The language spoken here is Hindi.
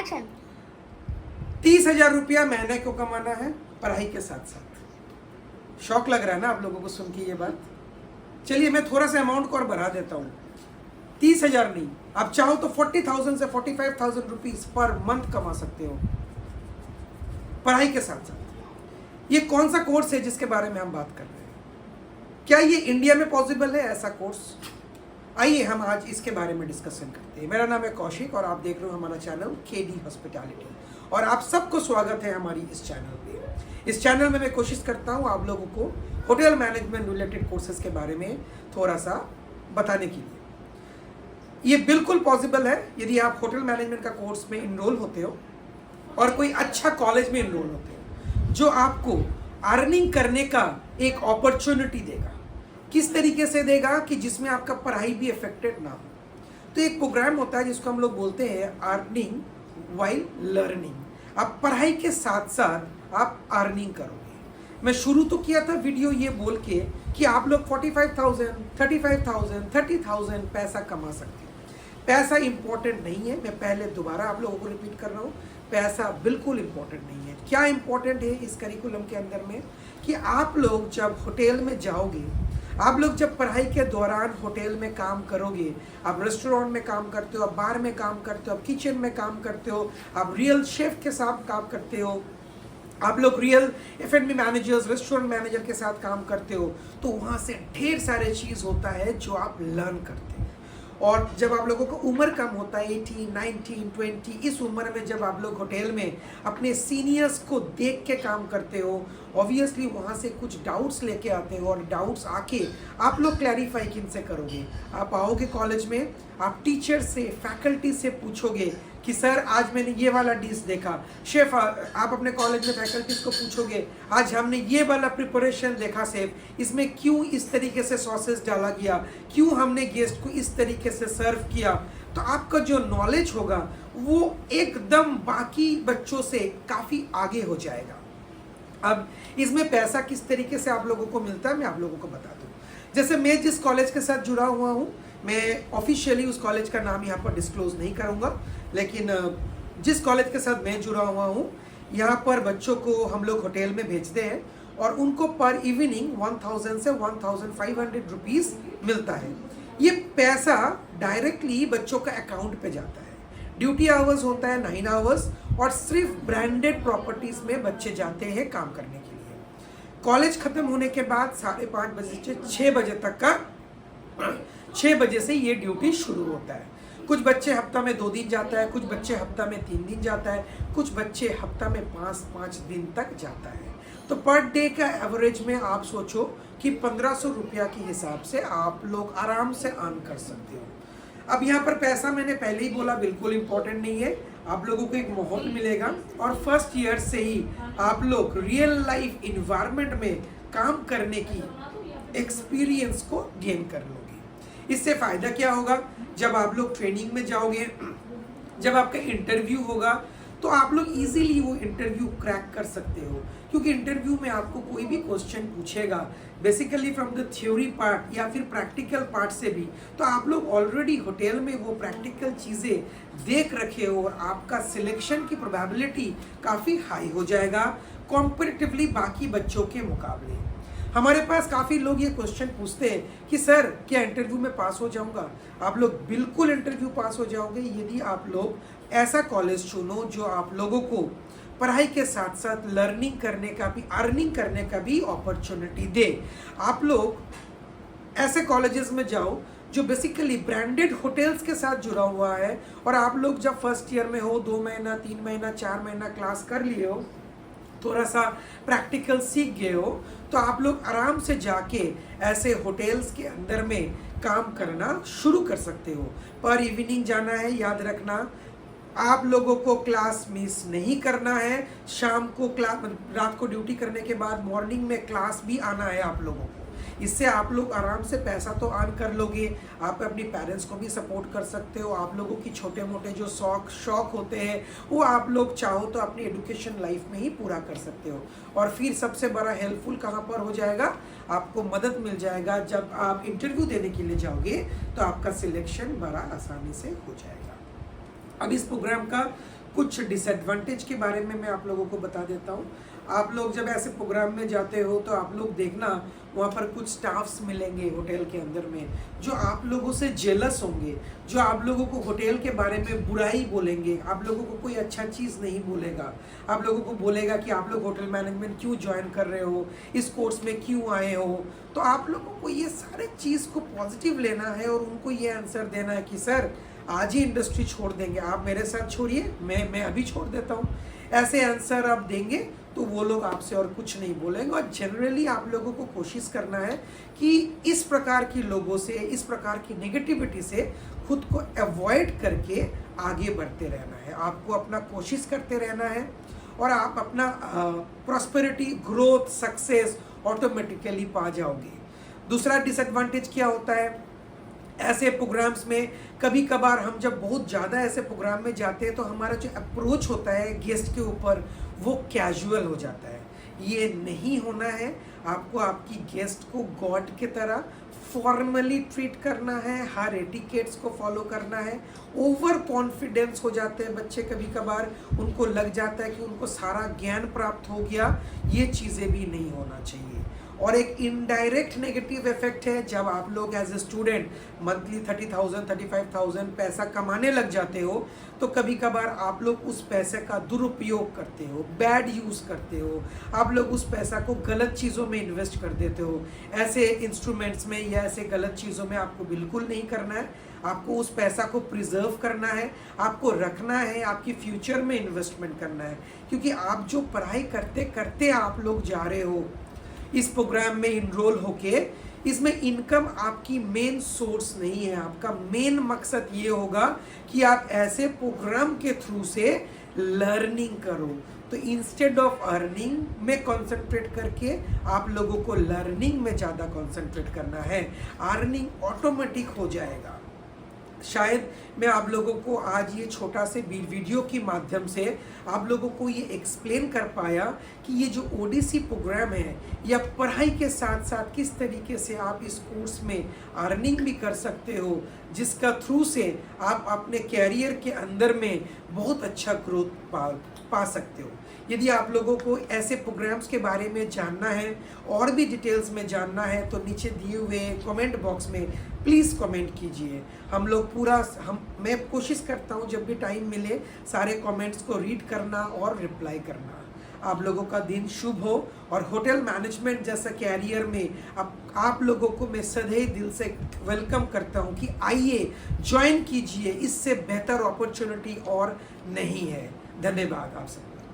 एक्शन। 30,000 रुपया महीने को कमाना है पढ़ाई के साथ साथ। शौक लग रहा है ना आप लोगों को सुन के ये बात? चलिए मैं थोड़ा सा अमाउंट को और बढ़ा देता हूँ। 30,000 नहीं, आप चाहो तो 40,000 से 45,000 रुपीज पर मंथ कमा सकते हो पढ़ाई के साथ साथ। ये कौन सा कोर्स है जिसके बारे में हम बात कर रहे हैं? क्या ये इंडिया में पॉसिबल है ऐसा कोर्स? आइए हम आज इसके बारे में डिस्कशन करते हैं। मेरा नाम है कौशिक और आप देख रहे हो हमारा चैनल केडी हॉस्पिटैलिटी, और आप सबको स्वागत है हमारी इस चैनल पे। इस चैनल में मैं कोशिश करता हूँ आप लोगों को होटल मैनेजमेंट रिलेटेड कोर्सेज के बारे में थोड़ा सा बताने के लिए। ये बिल्कुल पॉसिबल है यदि आप होटल मैनेजमेंट का कोर्स में इनरोल होते हो और कोई अच्छा कॉलेज में इनरोल होते हो जो आपको अर्निंग करने का एक अपॉर्चुनिटी देगा। किस तरीके से देगा कि जिसमें आपका पढ़ाई भी अफेक्टेड ना हो। तो एक प्रोग्राम होता है जिसको हम लोग बोलते हैं अर्निंग वाइल लर्निंग। आप पढ़ाई के साथ साथ आप अर्निंग करोगे। मैं शुरू तो किया था वीडियो ये बोल के कि आप लोग 45,000, 35,000, 30,000 पैसा कमा सकते हैं। पैसा इंपॉर्टेंट नहीं है। मैं पहले दोबारा आप लोगों को रिपीट कर रहा हूँ, पैसा बिल्कुल इंपॉर्टेंट नहीं है। क्या इंपॉर्टेंट है इस करिकुलम के अंदर में कि आप लोग जब होटल में जाओगे, आप लोग जब पढ़ाई के दौरान होटल में काम करोगे, आप रेस्टोरेंट में काम करते हो, आप बार में काम करते हो, आप किचन में काम करते हो, आप रियल शेफ के साथ काम करते हो, आप लोग real F&B managers, restaurant manager के साथ काम करते हो, तो वहाँ से ढेर सारे चीज़ होता है जो आप लर्न करते हैं। और जब आप लोगों को उम्र कम होता है 18, 19, 20, इस उम्र में जब आप लोग होटल में अपने सीनियर्स को देख के काम करते हो, ऑब्वियसली वहाँ से कुछ डाउट्स लेके आते हो और डाउट्स आके आप लोग क्लैरिफाई किन से करोगे? आप आओगे कॉलेज में, आप टीचर से, फैकल्टी से पूछोगे कि सर आज मैंने ये वाला डिश देखा। शेफ आप अपने कॉलेज में फैकल्टीज को पूछोगे आज हमने ये वाला प्रिपरेशन देखा शेफ, इसमें क्यों इस तरीके से सॉसेस डाला गया, क्यों हमने गेस्ट को इस तरीके से सर्व किया। तो आपका जो नॉलेज होगा वो एकदम बाकी बच्चों से काफ़ी आगे हो जाएगा। अब इसमें पैसा किस तरीके से आप लोगों को मिलता है मैं आप लोगों को बता दूं। जैसे मैं जिस कॉलेज के साथ जुड़ा हुआ हूँ, मैं ऑफिशियली उस कॉलेज का नाम यहाँ पर डिस्क्लोज नहीं करूँगा, लेकिन जिस कॉलेज के साथ मैं जुड़ा हुआ हूँ यहाँ पर बच्चों को हम लोग होटल में भेजते हैं और उनको पर इवनिंग 1,000 से 1,500 रुपीज़ मिलता है। ये पैसा डायरेक्टली बच्चों का अकाउंट पे जाता है। ड्यूटी आवर्स होता है 9 आवर्स और सिर्फ ब्रांडेड प्रॉपर्टीज़ में बच्चे जाते हैं काम करने के लिए। कॉलेज ख़त्म होने के बाद 5:30 बजे से 6 बजे तक का 6 बजे से ये ड्यूटी शुरू होता है। कुछ बच्चे हफ्ता में 2 दिन जाता है, कुछ बच्चे हफ्ता में 3 दिन जाता है, कुछ बच्चे हफ्ता में 5 दिन तक जाता है। तो पर डे का एवरेज में आप सोचो कि 1,500 रुपया के हिसाब से आप लोग आराम से अर्न कर सकते हो। अब यहाँ पर पैसा मैंने पहले ही बोला बिल्कुल इम्पोर्टेंट नहीं है। आप लोगों को एक माहौल मिलेगा और फर्स्ट ईयर से ही आप लोग रियल लाइफ इन्वायरमेंट में काम करने की एक्सपीरियंस को गेन कर लोगे। इससे फ़ायदा क्या होगा? जब आप लोग ट्रेनिंग में जाओगे, जब आपका इंटरव्यू होगा, तो आप लोग इजीली वो इंटरव्यू क्रैक कर सकते हो, क्योंकि इंटरव्यू में आपको कोई भी क्वेश्चन पूछेगा basically from the theory part या फिर प्रैक्टिकल पार्ट से भी, तो आप लोग ऑलरेडी होटल में वो प्रैक्टिकल चीज़ें देख रखे हो और आपका सिलेक्शन की प्रोबेबिलिटी काफ़ी हाई हो जाएगा कॉम्पैरेटिवली बाकी बच्चों के मुकाबले। हमारे पास काफ़ी लोग ये क्वेश्चन पूछते हैं कि सर क्या इंटरव्यू में पास हो जाऊंगा? आप लोग बिल्कुल इंटरव्यू पास हो जाओगे यदि आप लोग ऐसा कॉलेज चुनो जो आप लोगों को पढ़ाई के साथ साथ लर्निंग करने का भी, अर्निंग करने का भी अपॉर्चुनिटी दे। आप लोग ऐसे कॉलेजेस में जाओ जो बेसिकली ब्रांडेड होटल्स के साथ जुड़ा हुआ है, और आप लोग जब फर्स्ट ईयर में हो 2 महीना, 3 महीना, 4 महीना क्लास कर लिए हो, थोड़ा सा प्रैक्टिकल सीख गए हो, तो आप लोग आराम से जाके ऐसे होटल्स के अंदर में काम करना शुरू कर सकते हो। पर इवनिंग जाना है, याद रखना आप लोगों को क्लास मिस नहीं करना है। शाम को क्लास, रात को ड्यूटी करने के बाद मॉर्निंग में क्लास भी आना है आप लोगों को। इससे आप लोग आराम से पैसा तो अर्न कर लोगे, आप अपनी पेरेंट्स को भी सपोर्ट कर सकते हो। आप लोगों की छोटे मोटे जो शौक होते हैं वो आप लोग चाहो तो अपनी एजुकेशन लाइफ में ही पूरा कर सकते हो। और फिर सबसे बड़ा हेल्पफुल कहाँ पर हो जाएगा? आपको मदद मिल जाएगा जब आप इंटरव्यू देने के लिए जाओगे, तो आपका सिलेक्शन बड़ा आसानी से हो जाएगा। अब इस प्रोग्राम का कुछ डिसएडवांटेज के बारे में मैं आप लोगों को बता देता हूँ। आप लोग जब ऐसे प्रोग्राम में जाते हो तो आप लोग देखना वहाँ पर कुछ स्टाफ्स मिलेंगे होटल के अंदर में जो आप लोगों से जेलस होंगे, जो आप लोगों को होटल के बारे में बुराई बोलेंगे, आप लोगों को कोई अच्छा चीज़ नहीं बोलेगा, आप लोगों को बोलेगा कि आप लोग होटल मैनेजमेंट क्यों ज्वाइन कर रहे हो, इस कोर्स में क्यों आए हो। तो आप लोगों को ये सारे चीज़ को पॉजिटिव लेना है और उनको ये आंसर देना है कि सर आज ही इंडस्ट्री छोड़ देंगे, आप मेरे साथ छोड़िए, मैं अभी छोड़ देता हूँ। ऐसे आंसर आप देंगे तो वो लोग आपसे और कुछ नहीं बोलेंगे। और जनरली आप लोगों को कोशिश करना है कि इस प्रकार की लोगों से, इस प्रकार की नेगेटिविटी से खुद को अवॉइड करके आगे बढ़ते रहना है। आपको अपना कोशिश करते रहना है और आप अपना प्रॉस्पेरिटी, ग्रोथ, सक्सेस ऑटोमेटिकली पा जाओगे। दूसरा डिसएडवांटेज क्या होता है, ऐसे प्रोग्राम्स में कभी कभार हम जब बहुत ज़्यादा ऐसे प्रोग्राम में जाते हैं तो हमारा जो अप्रोच होता है गेस्ट के ऊपर वो कैजुअल हो जाता है। ये नहीं होना है। आपको आपकी गेस्ट को गॉड की तरह फॉर्मली ट्रीट करना है, हर एटिकेट्स को फॉलो करना है। ओवर कॉन्फिडेंस हो जाते हैं बच्चे कभी कभार, उनको लग जाता है कि उनको सारा ज्ञान प्राप्त हो गया। ये चीज़ें भी नहीं होना चाहिए। और एक इनडायरेक्ट नेगेटिव इफेक्ट है, जब आप लोग एज ए स्टूडेंट मंथली 30,000 35,000 पैसा कमाने लग जाते हो तो कभी कभार आप लोग उस पैसे का दुरुपयोग करते हो, बैड यूज़ करते हो, आप लोग उस पैसा को गलत चीज़ों में इन्वेस्ट कर देते हो। ऐसे इंस्ट्रूमेंट्स में या ऐसे गलत चीज़ों में आपको बिल्कुल नहीं करना है। आपको उस पैसा को प्रिजर्व करना है, आपको रखना है, आपकी फ्यूचर में इन्वेस्टमेंट करना है। क्योंकि आप जो पढ़ाई करते करते आप लोग जा रहे हो इस प्रोग्राम में इनरोल होके, इसमें इनकम आपकी मेन सोर्स नहीं है। आपका मेन मकसद ये होगा कि आप ऐसे प्रोग्राम के थ्रू से लर्निंग करो। तो इंस्टेड ऑफ अर्निंग में कंसंट्रेट करके आप लोगों को लर्निंग में ज़्यादा कंसंट्रेट करना है। अर्निंग ऑटोमेटिक हो जाएगा। शायद मैं आप लोगों को आज ये छोटा से वीडियो के माध्यम से आप लोगों को ये एक्सप्लेन कर पाया कि ये जो ओडीसी प्रोग्राम है या पढ़ाई के साथ साथ किस तरीके से आप इस कोर्स में अर्निंग भी कर सकते हो, जिसका थ्रू से आप अपने कैरियर के अंदर में बहुत अच्छा ग्रोथ पा सकते हो। यदि आप लोगों को ऐसे प्रोग्राम्स के बारे में जानना है और भी डिटेल्स में जानना है तो नीचे दिए हुए कमेंट बॉक्स में प्लीज़ कमेंट कीजिए। हम लोग मैं कोशिश करता हूँ जब भी टाइम मिले सारे कमेंट्स को रीड करना और रिप्लाई करना। आप लोगों का दिन शुभ हो और होटल मैनेजमेंट जैसा कैरियर में आप लोगों को मैं सदैव दिल से वेलकम करता हूं कि आइए ज्वाइन कीजिए, इससे बेहतर अपॉर्चुनिटी और नहीं है। धन्यवाद आप सबको।